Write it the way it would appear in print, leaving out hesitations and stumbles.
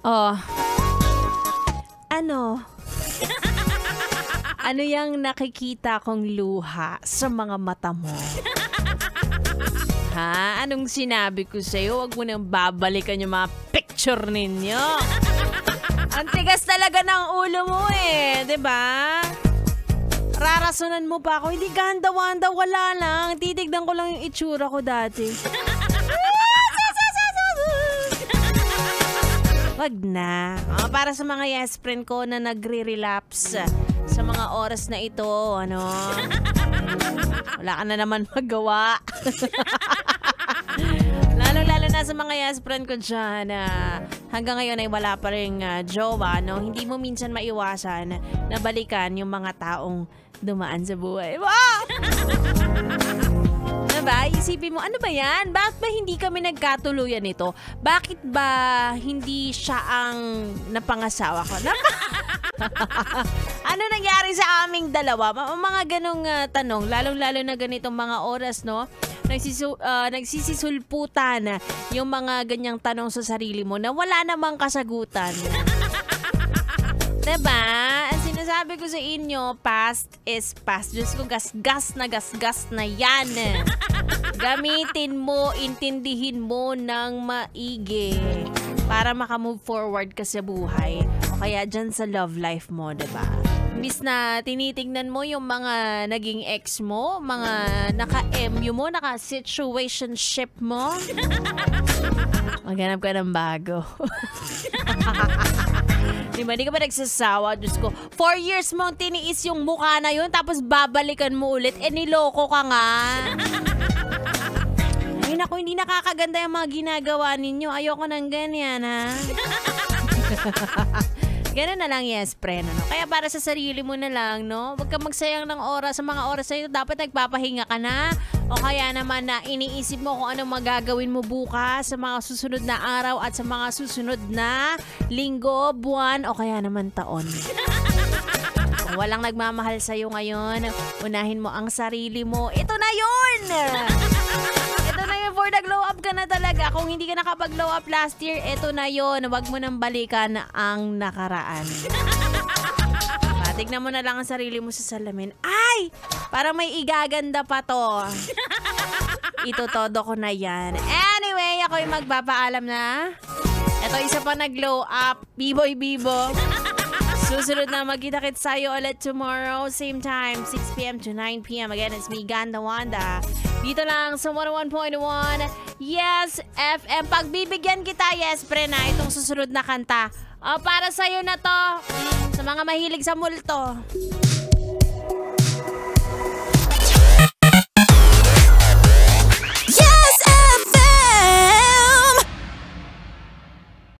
Oh, ano? Ano yung nakikita kong luha sa mga mata mo? Ha? Anong sinabi ko sa'yo? Huwag mo nang babalikan yung mga picture ninyo. Ang tigas talaga ng ulo mo eh, 'di ba? Rarasunan mo pa ako. Hindi ganda-wanda, wala lang. Titignan ko lang yung itsura ko dati. Wag na. Para sa mga yes friend ko na nagre-relapse sa mga oras na ito, ano? Wala ka na naman magawa. Lalo na sa mga yes friend ko dyan na hanggang ngayon ay wala pa rin jowa, no? Hindi mo minsan maiwasan na balikan yung mga taong dumaan sa buhay. Wow! Diba? Isipin mo, ano ba yan? Bakit ba hindi kami nagkatuluyan nito? Bakit ba hindi siya ang napangasawa ko? Ano nangyari sa aming dalawa? Mga ganong tanong, lalong-lalo na ganitong mga oras, no? Nagsisisulputan yung mga ganyang tanong sa sarili mo na wala namang kasagutan. Diba? Ang sinasabi ko sa inyo, past is past. Diyos ko, gasgas na yan. Gamitin mo, intindihin mo ng maigi para makamove forward ka sa buhay. O kaya dyan sa love life mo, diba? Imbis na tinitingnan mo yung mga naging ex mo, mga naka-MU mo, naka-situationship mo, maghanap ka ng bago. Diba, di ka ba nagsasawa? Diyos ko, 4 years mong tiniis yung mukha na yun, tapos babalikan mo ulit, niloko ka nga. Ay naku, hindi nakakaganda yung mga ginagawa ninyo. Ayoko ng ganyan, ha? Ganun na lang, yes, friend. Ano? Kaya para sa sarili mo na lang, no? Huwag ka magsayang ng oras. Sa mga oras na ito, dapat nagpapahinga ka na. O kaya naman na iniisip mo kung anong magagawin mo bukas sa mga susunod na araw at sa mga susunod na linggo, buwan, o kaya naman taon. Kung walang nagmamahal sa'yo ngayon, unahin mo ang sarili mo. Ito na yun! For the glow up ka na talaga. Kung hindi ka nakapag-glow up last year, eto na yon. Huwag mo nang balikan ang nakaraan. Tignan mo na lang ang sarili mo sa salamin. Ay! Parang may igaganda pa to. Itutodo ko na yan. Anyway, ako'y magpapaalam na. Ito isa pa na glow up. Biboy Bibo. Susunod na magkita-kits tayo ulit tomorrow. Same time, 6 p.m. to 9 p.m. Again, it's me, Ganda Wanda. Dito lang sa 101.1 Yes FM. Pagbibigyan kita, yes, pre, na itong susunod na kanta. Para sa'yo na to. Sa mga mahilig sa multo.